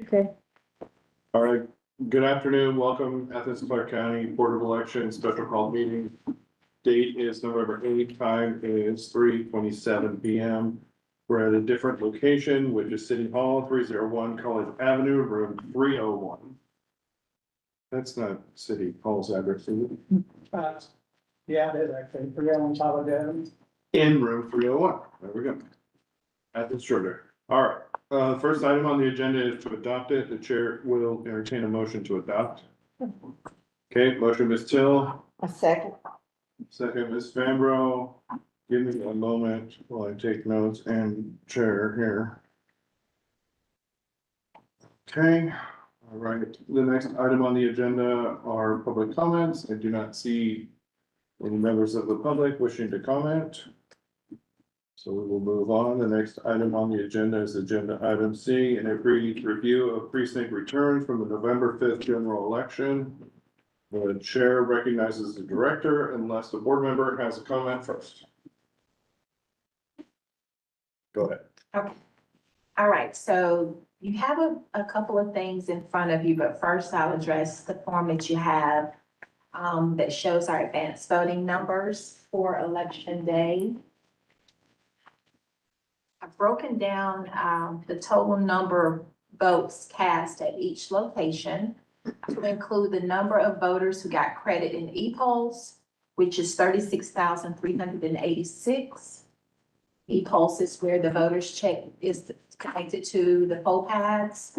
Okay. All right, good afternoon, welcome Athens-Clarke County Board of Elections special call meeting. Date is November 8th, time is 3:27 p.m. We're at a different location, which is City Hall, 301 College Avenue, room 301. That's not City Hall's address, is it? Yeah, it is actually, forget on College Avenue. In room 301, there we go. Athens, Georgia. All right, first item on the agenda is to adopt it. The chair will entertain a motion to adopt. Okay, motion, Ms. Till. A second. Second, Ms. Fambro. Give me a moment while I take notes and chair here. Okay, all right. The next item on the agenda are public comments. I do not see any members of the public wishing to comment. So we will move on. The next item on the agenda is agenda item C, and a brief review of precinct returns from the November 5th general election. The chair recognizes the director unless the board member has a comment first. Go ahead. Okay. All right, so you have a couple of things in front of you, but first I'll address the form that you have that shows our advanced voting numbers for election day. I've broken down the total number of votes cast at each location to include the number of voters who got credit in e-polls, which is 36,386. E-polls is where the voters check is connected to the poll pads.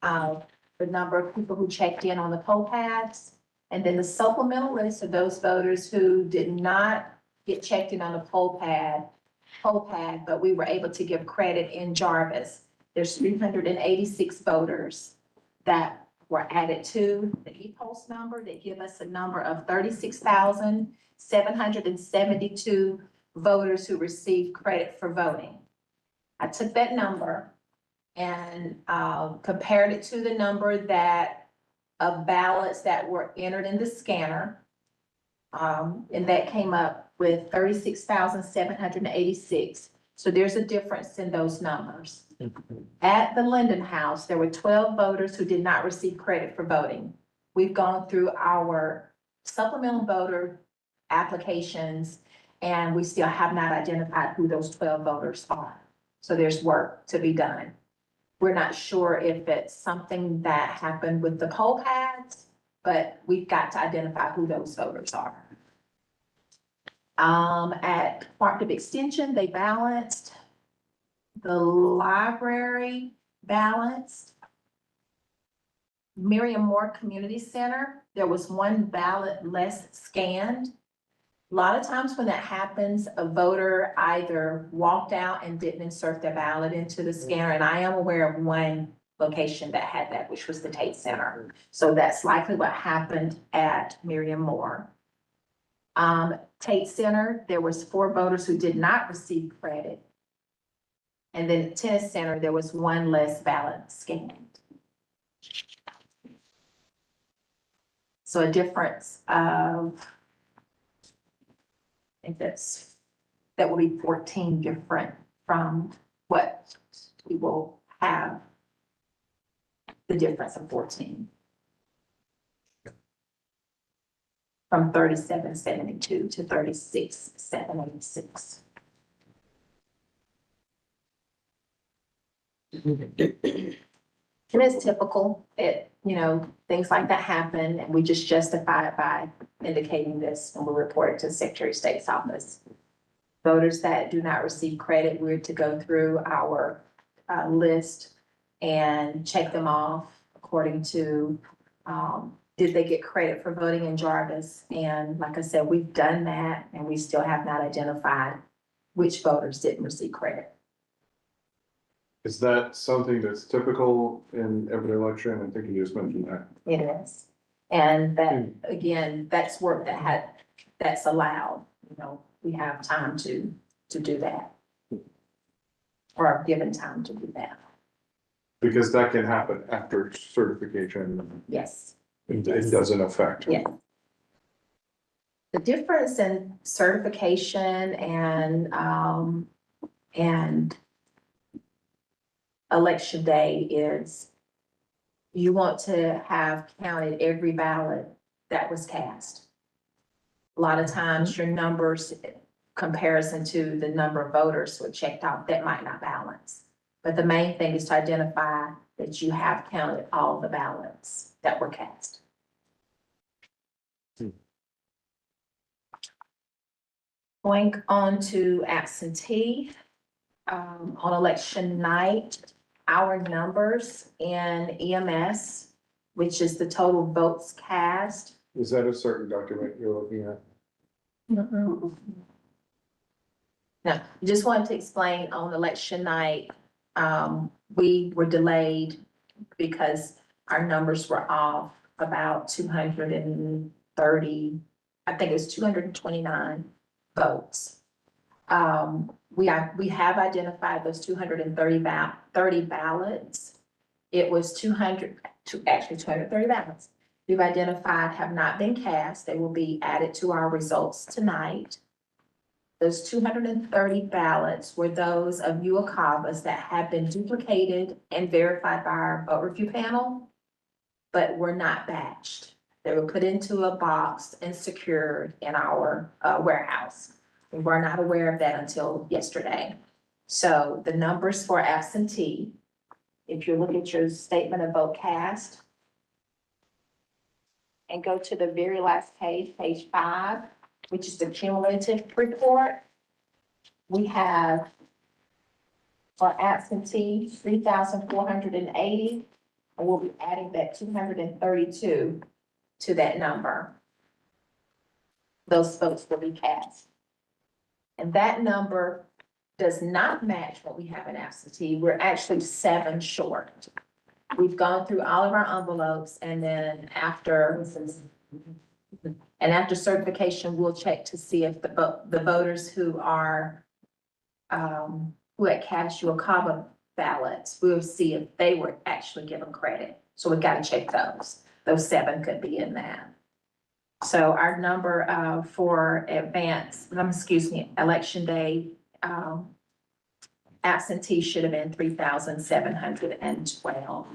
The number of people who checked in on the poll pads, and then the supplemental list of those voters who did not get checked in on the poll pad, but we were able to give credit in Jarvis. There's 386 voters that were added to the e-post number that give us a number of 36,772 voters who received credit for voting. I took that number and compared it to the number of ballots that were entered in the scanner. And that came up with 36,786. So there's a difference in those numbers. At the Linden House, there were 12 voters who did not receive credit for voting. We've gone through our supplemental voter applications, and we still have not identified who those 12 voters are. So there's work to be done. We're not sure if it's something that happened with the poll pads, but we've got to identify who those voters are. At Cooperative Extension, they balanced. The library balanced. Miriam Moore Community Center, there was one ballot less scanned. A lot of times when that happens, a voter either walked out and didn't insert their ballot into the scanner, and I am aware of one location that had that, which was the Tate Center. So that's likely what happened at Miriam Moore. Tate Center, there was 4 voters who did not receive credit. And then at Tennis Center, there was one less ballot scanned. So a difference of, I think that will be 14 different from what we will have. The difference of 14. From 3772 to 36,786. And it's typical, things like that happen, and we just justify it by indicating this when we report it to the Secretary of State's office. Voters that do not receive credit, we're to go through our list and check them off according to, did they get credit for voting in Jarvis? And like I said, we've done that, and we still have not identified which voters didn't receive credit. Is that something that's typical in every election? I think you just mentioned that. It is. And that, again, that's work that's allowed, we have time to do that. Or are given time to do that. Because that can happen after certification. Yes. It doesn't affect. Yeah. The difference in certification and election day is you want to have counted every ballot that was cast. A lot of times your numbers comparison to the number of voters who are checked off, that might not balance. But the main thing is to identify that you have counted all the ballots that were cast. Going on to absentee, on election night, our numbers in EMS, which is the total votes cast. Is that a certain document you're looking at? No, just wanted to explain on election night, we were delayed because our numbers were off about 230, I think it was 229 votes. We have identified those 230 ballots. It was 230 ballots. We've identified have not been cast. They will be added to our results tonight. Those 230 ballots were those of UOCAVAs that have been duplicated and verified by our vote review panel, but were not batched. They were put into a box and secured in our warehouse. We were not aware of that until yesterday. So the numbers for absentee, if you look at your statement of vote cast and go to the very last page, page 5, which is the cumulative report, we have for absentee 3,480, and we'll be adding that 232 to that number. Those votes will be cast. And that number does not match what we have in absentee. We're actually 7 short. We've gone through all of our envelopes, and then after certification, we'll check to see if the voters who are, who had cast UOCAVA ballots, we'll see if they were actually given credit. So we've got to check those. Those 7 could be in that. So our number for election day, absentee should have been 3,712.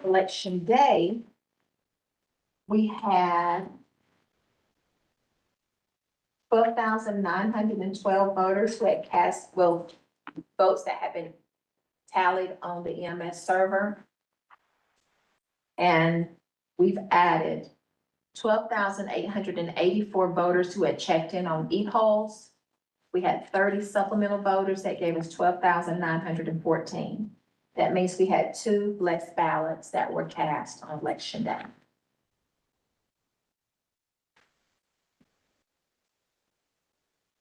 Election day, we had 12,912 voters who had cast, votes that have been tallied on the EMS server. And we've added 12,884 voters who had checked in on e-polls. We had 30 supplemental voters that gave us 12,914. That means we had 2 less ballots that were cast on election day.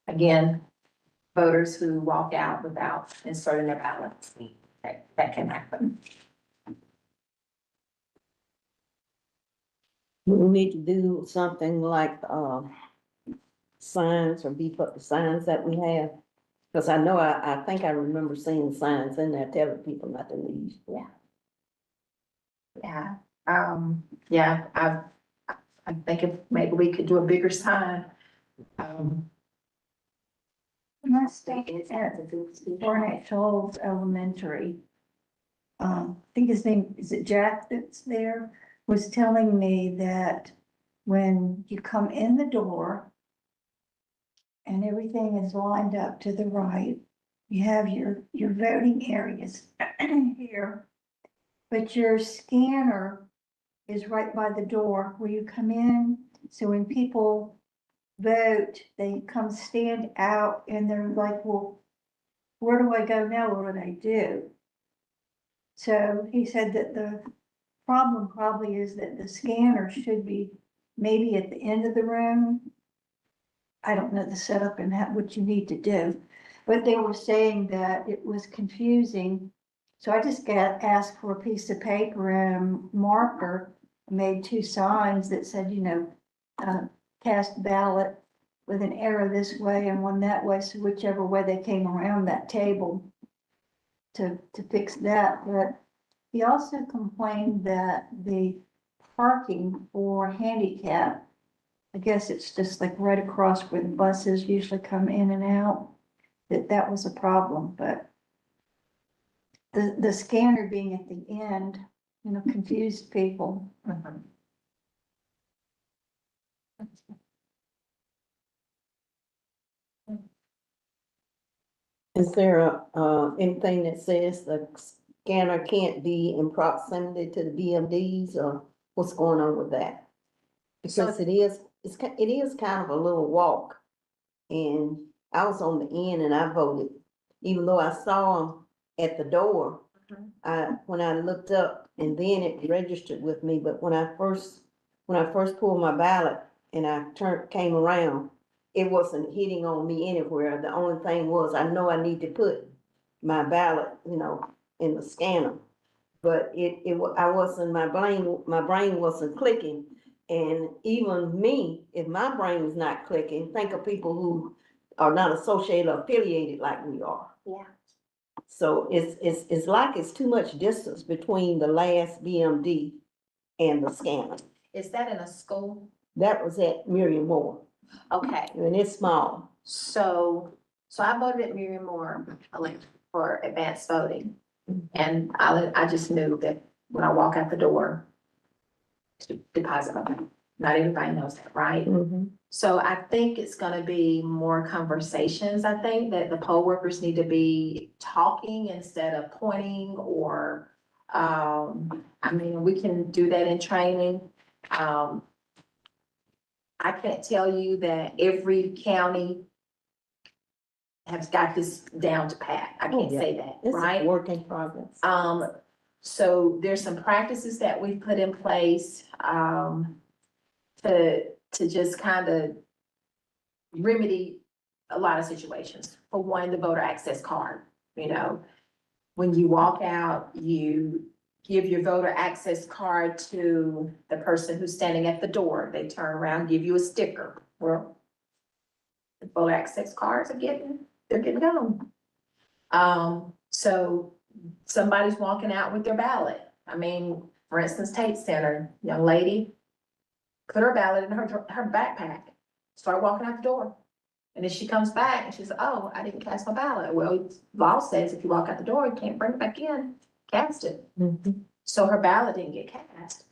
Again, voters who walk out without inserting their ballots, that can happen. We need to do something like, signs or beef up the signs that we have. Cause I know, I think I remember seeing signs in there telling people not to leave. I'm thinking maybe we could do a bigger sign. My state is at Barnett Knolls Elementary. I think his name, is it Jack that's there, was telling me that when you come in the door and everything is lined up to the right, you have your voting areas here, but your scanner is right by the door where you come in. So when people vote, they come stand out and they're like, well, where do I go now? What do I do? So he said that the problem probably is that the scanner should be maybe at the end of the room. I don't know the setup and what you need to do, but they were saying that it was confusing. So I just asked for a piece of paper and marker, made 2 signs that said, cast ballot with an arrow this way and one that way. So whichever way they came around that table to fix that. But he also complained that the parking for handicap I guess it's just like right across where the buses usually come in and out, that was a problem, but the scanner being at the end, confused people. Mhm. Is there anything that says the scanner can't be in proximity to the BMDs, or what's going on with that? Because it is kind of a little walk. And I was on the end and I voted, even though I saw them at the door. When I looked up and then it registered with me, but when I first pulled my ballot and I came around, it wasn't hitting on me anywhere. The only thing was, I know I need to put my ballot, in the scanner. But I wasn't, my brain wasn't clicking. And even me, if my brain is not clicking, think of people who are not associated or affiliated like we are. Yeah. So it's like it's too much distance between the last BMD and the scanner. Is that in a school? That was at Miriam Moore, Okay, and it's small. so I voted at Miriam Moore for advanced voting. And I just knew that when I walk out the door, to deposit my money. Not everybody knows that, right? So I think it's gonna be more conversations. I think that the poll workers need to be talking instead of pointing or, I mean, we can do that in training. I can't tell you that every county has got this down to pat. I can't yeah. say that, It's right? a work in progress. So there's some practices that we put in place, to just kind of remedy a lot of situations. For one, the voter access card, when you walk out, you give your voter access card to the person who's standing at the door. They turn around, give you a sticker. Well, the voter access cards they're getting gone. So somebody's walking out with their ballot. I mean, for instance, Tate Center, young lady, put her ballot in her backpack, start walking out the door. And then she comes back and she says, oh, I didn't cast my ballot. Well, law says if you walk out the door, you can't bring it back in, cast it. So her ballot didn't get cast.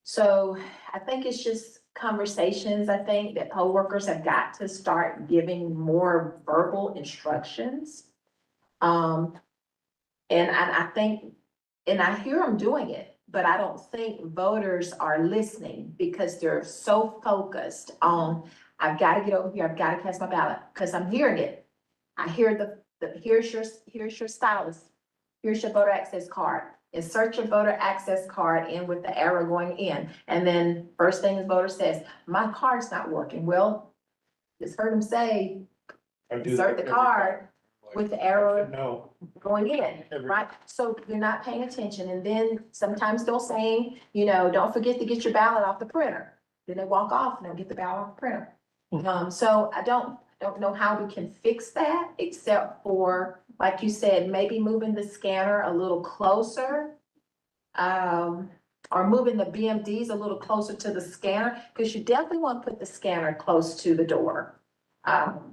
So I think it's just conversations. I think that poll workers have got to start giving more verbal instructions. And I think, and I hear them doing it, but I don't think voters are listening because they're so focused on, I've got to get over here, I've got to cast my ballot, because I'm hearing it. I hear here's your stylus, here's your voter access card. Insert your voter access card in with the arrow going in. And then first thing the voter says, my card's not working. Well, just heard him say, insert the card with the arrow going in, right? So you're not paying attention. And then sometimes they'll say, don't forget to get your ballot off the printer. Then they walk off and they'll get the ballot off the printer. So I don't know how we can fix that, except for, like you said, maybe moving the scanner a little closer. Or moving the BMDs a little closer to the scanner, because you definitely want to put the scanner close to the door.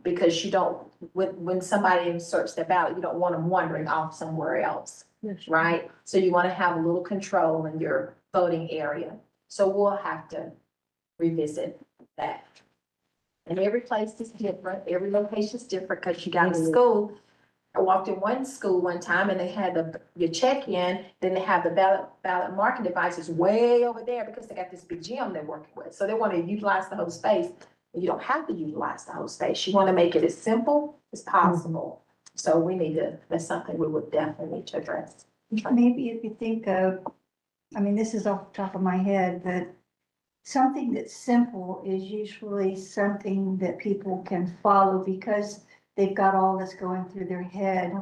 Because you don't, when somebody inserts their ballot, you don't want them wandering off somewhere else, right? So you want to have a little control in your voting area. So we'll have to revisit that. And every place is different, every location is different, because you got a school. I walked in one school one time and they had your check-in, then they have the ballot marking devices way over there because they got this big gym they're working with. So they want to utilize the whole space. You don't have to utilize the whole space. You want to make it as simple as possible. So that's something we would definitely need to address. Maybe if you think of, this is off the top of my head, but something that's simple is usually something that people can follow because they've got all this going through their head.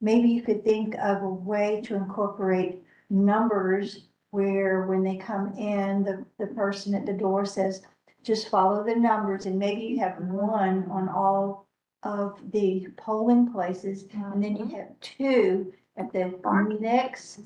Maybe you could think of a way to incorporate numbers where when they come in, the person at the door says, just follow the numbers, and maybe you have one on all of the polling places, and then you have two at the next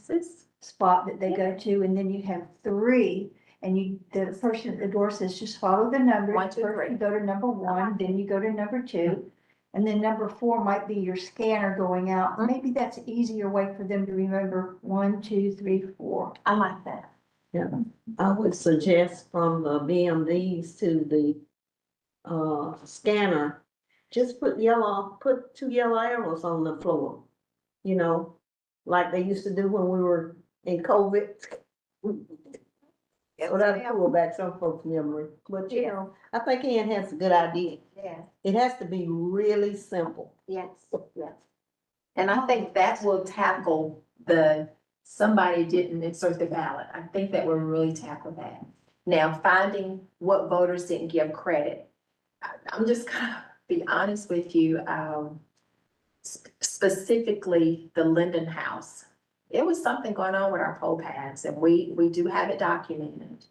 spot that they go to, and then you have three. and the person at the door says, just follow the number. 1, 2, 3. First you go to number 1, then you go to number 2, and then number 4 might be your scanner going out. Mhm. Maybe that's an easier way for them to remember 1, 2, 3, 4. I like that. I would suggest from the BMDs to the scanner, just put 2 yellow arrows on the floor. You know, like they used to do when we were in COVID. So that'll pull back some folks' memory, but you Yeah. know, I think Ann has a good idea. Yeah. It has to be really simple. Yes, yes. And I think that will tackle somebody didn't insert the ballot. I think that will really tackle that. Now, finding what voters didn't give credit. I'm just gonna be honest with you, specifically the Linden House. It was something going on with our poll pads, and we do have it documented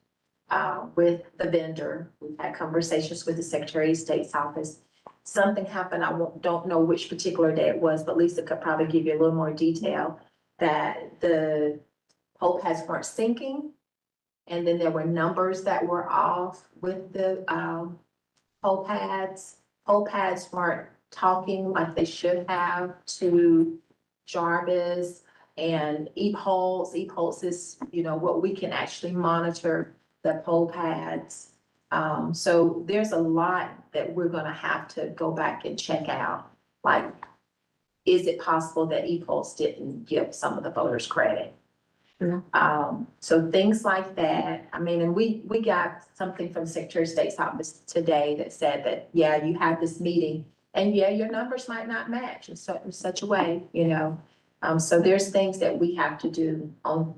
with the vendor. We've had conversations with the Secretary of State's office. Something happened, don't know which particular day it was, but Lisa could probably give you a little more detail, that the poll pads weren't syncing. And then there were numbers that were off with the poll pads. Poll pads weren't talking like they should have to Jarvis and e-polls. E-polls is, what we can actually monitor the poll pads. So there's a lot that we're gonna have to go back and check out. Like, is it possible that e-polls didn't give some of the voters credit? So things like that. I mean, and we got something from Secretary of State's office today that said that, yeah, you had this meeting and yeah, your numbers might not match in such a way, So there's things that we have to do on,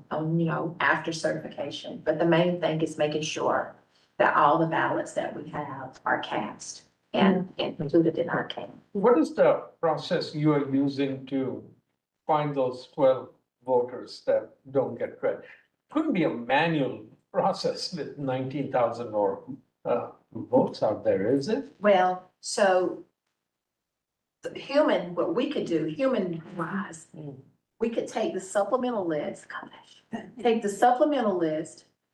after certification. But the main thing is making sure that all the ballots that we have are cast and included in our count. What is the process you are using to find those 12 voters that don't get credit? Couldn't be a manual process with 19,000 or votes out there, is it? Well, so what we could do, human wise, we could take the supplemental list,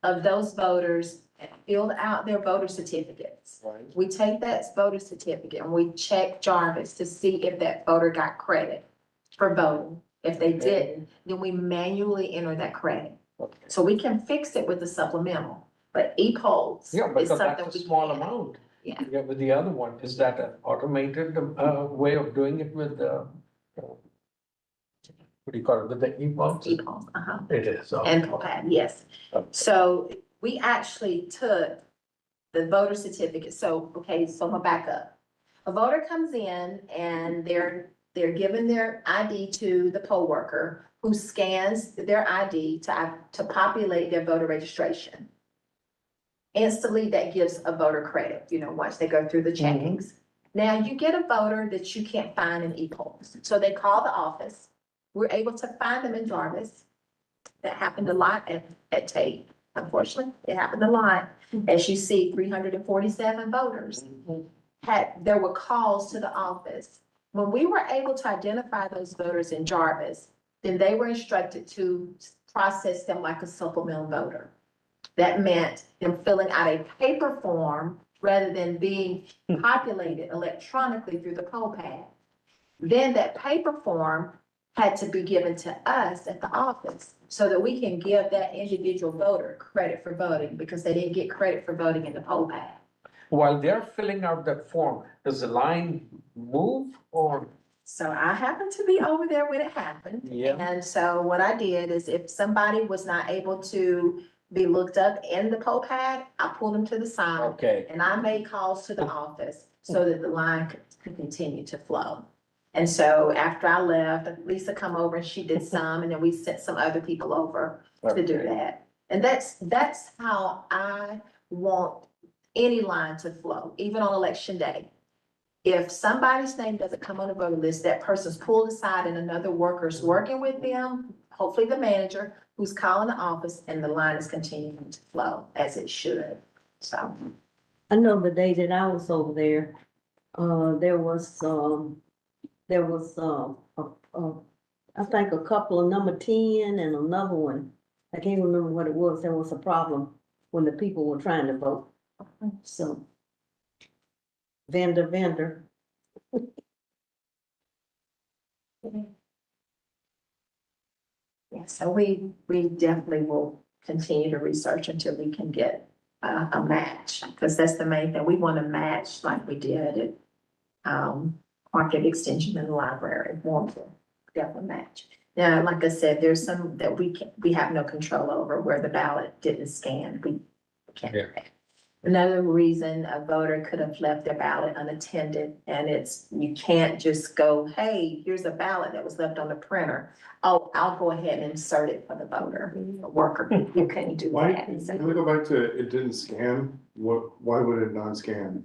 of those voters and fill out their voter certificates. Right. We take that voter certificate and we check Jarvis to see if that voter got credit for voting. If they didn't, then we manually enter that credit. Okay. So we can fix it with the supplemental, but e-polls Yeah, is because something that's a we small can't. amount. Yeah. Yeah, with the other one, is that an automated way of doing it with what do you call it, with the e-votes? E-polls, It is. Okay. and poll pad, yes. Okay. So we actually took the voter certificate. So I'm gonna back up. A voter comes in and they're given their ID to the poll worker who scans their ID to populate their voter registration. Instantly, that gives a voter credit, once they go through the checkings. Now, you get a voter that you can't find in e-polls. So they call the office. We're able to find them in Jarvis. That happened a lot at Tate. Unfortunately, it happened a lot. As you see, 347 voters there were calls to the office. When we were able to identify those voters in Jarvis, then they were instructed to process them like a supplemental voter. That meant them filling out a paper form rather than being populated electronically through the poll pad. Then that paper form had to be given to us at the office so that we can give that individual voter credit for voting because they didn't get credit for voting in the poll pad. While they're filling out that form, does the line move or? So I happened to be over there when it happened. Yeah. And so what I did is if somebody was not able to be looked up in the poll pad, I pulled them to the side. Okay. And I made calls to the office so that the line could continue to flow. And so after I left, Lisa come over and she did some, and then we sent some other people over to do that. And that's how I want any line to flow, even on election day. If somebody's name doesn't come on the voter list, that person's pulled aside and another worker's working with them, hopefully the manager, who's calling the office, and the line is continuing to flow as it should, so. I know the day that I was over there, there was I think a couple of number 10 and another one. I can't remember what it was. There was a problem when the people were trying to vote. So. Vendor. Yeah, so we definitely will continue to research until we can get a match, because that's the main thing. We want to match like we did at Market Extension in the library. We want to definitely match. Now, like I said, there's some that we have no control over where the ballot didn't scan. We can't do that. Another reason a voter could have left their ballot unattended, and you can't just go, hey, here's a ballot that was left on the printer. Oh, I'll go ahead and insert it for the voter, worker. You couldn't do Why, that. can we go back to it didn't scan? Why would it not scan?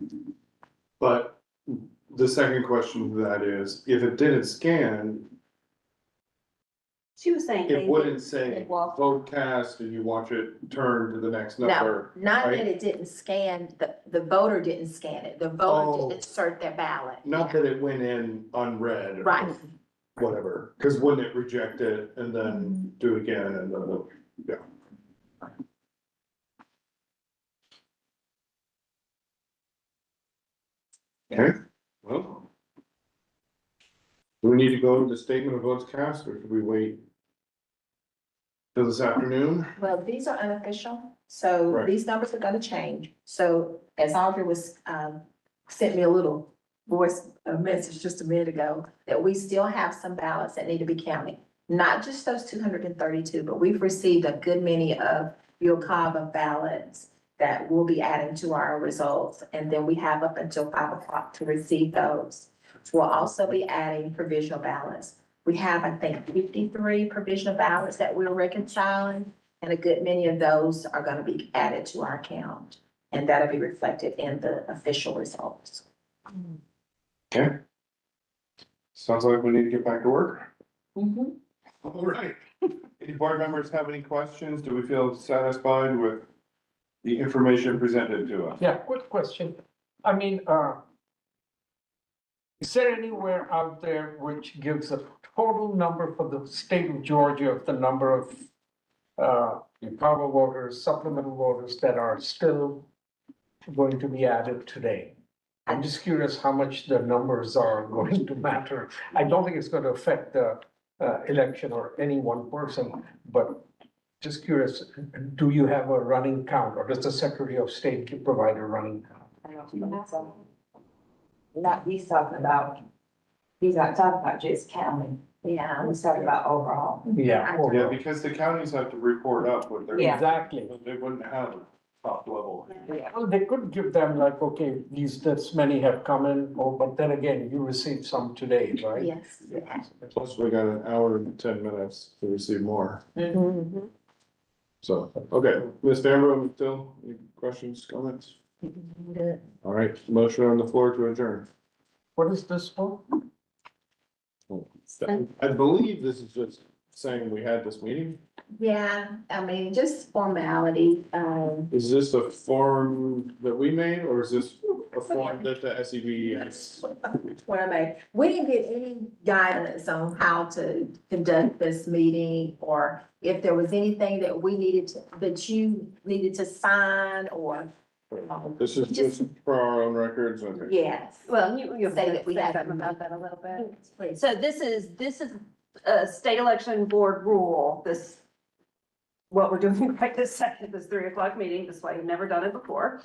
But the second question to that is, if it didn't scan, She was saying. it wouldn't say they walk- vote cast and you watch it turn to the next No, number. not right? that it didn't scan, the voter didn't scan it. The voter Oh. didn't insert their ballot. Not that it went in unread. or Right. Whatever, because wouldn't it reject it and then do it again and then, yeah. Okay, well. Do we need to go to the statement of votes cast or should we wait till this afternoon? Well, these are unofficial, so Right. these numbers are gonna change. So as Audrey was, sent me a little voice message just a minute ago, that we still have some ballots that need to be counted. Not just those 232, but we've received a good many of Yokava ballots that we'll be adding to our results. And then we have up until 5 o'clock to receive those. We'll also be adding provisional ballots. We have, I think, 53 provisional ballots that we're reconciling, and a good many of those are gonna be added to our count. And that'll be reflected in the official results. Okay. Sounds like we need to get back to work. Mhm. All right. Any board members have any questions? Do we feel satisfied with the information presented to us? Yeah, quick question. I mean, is there anywhere out there which gives a total number for the state of Georgia of the number of power voters, supplemental voters that are still going to be added today? I'm just curious how much the numbers are going to matter. I don't think it's going to affect the election or any one person, but just curious, do you have a running count, or does the Secretary of State provide a running count? Not, he's not talking about just county, Yeah. he's talking about overall. Yeah. Yeah, because the counties have to report up what they're. Yeah. Exactly. They wouldn't have top level. Well, they could give them like, okay, this many have come in, but then again, you received some today, right? Yes. Yeah. Plus, we got an hour and 10 minutes to receive more. Mhm. So, okay, Ms. Vanbro, still, any questions, comments? Good. All right, motion on the floor to adjourn. What is this for? I believe this is just saying we had this meeting. Yeah, I mean, just formality, Is this a form that we made or is this a form that the SEB has? what I made. We didn't get any guidance on how to conduct this meeting, or if there was anything that that you needed to sign, or, This is just for our own records, okay. yes. Well, you'll Say that we say have something a- about that a little bit. Please. So this is a state election board rule, what we're doing right this second, this 3 o'clock meeting, this way, we've never done it before.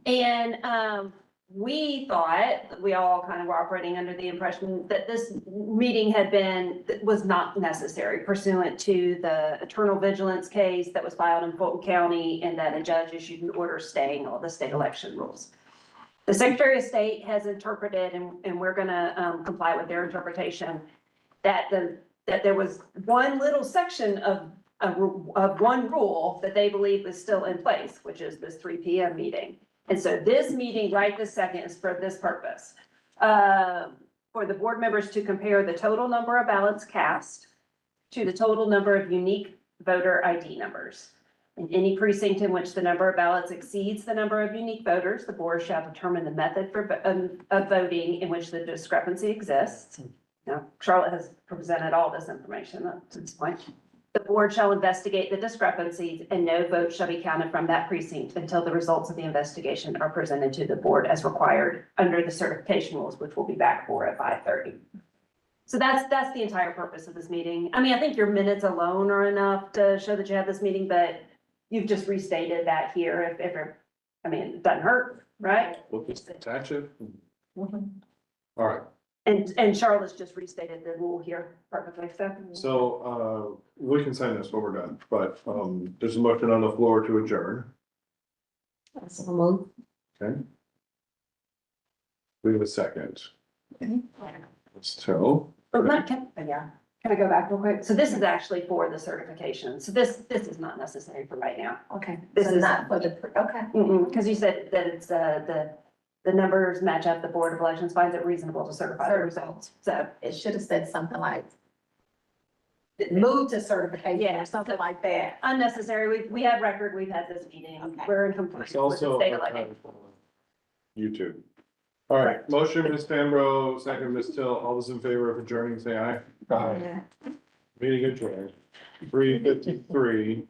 And, we thought, we all kind of were operating under the impression that this meeting was not necessary pursuant to the eternal vigilance case that was filed in Fulton County, and that a judge issued an order staying all the state election rules. The Secretary of State has interpreted, and we're gonna comply with their interpretation, that there was one little section of one rule that they believe is still in place, which is this 3 p.m. meeting. And so this meeting right this second is for this purpose. For the board members to compare the total number of ballots cast to the total number of unique voter ID numbers. In any precinct in which the number of ballots exceeds the number of unique voters, the board shall determine the method of voting in which the discrepancy exists. Now, Charlotte has presented all this information up to this point. The board shall investigate the discrepancies and no vote shall be counted from that precinct until the results of the investigation are presented to the board as required under the certification rules, which we'll be back for at 5:30. So that's the entire purpose of this meeting. I mean, I think your minutes alone are enough to show that you had this meeting, but you've just restated that here I mean, it doesn't hurt, right? We'll just attach it. Mhm. All right, And Charlotte's just restated the rule here perfectly, so. so, we can sign this when we're done, but, there's a motion on the floor to adjourn, So move. okay? We have a second. So, Can I go back real quick? So this is actually for the certification. So this is not necessary for right now. Okay, This so is- not for the, okay. Because you said that it's, the numbers match up, the Board of Elections finds it reasonable to certify the results. So, It should have said something like move to certification Yeah. or something like that. unnecessary. We have record, we've had this meeting. Okay. We're in compliance it's with the also state election. YouTube. All right, motion, Ms. Stanbro, second, Ms. Till, all those in favor of adjourning, say aye. Uh, Yeah. Meeting adjourned. 3:53.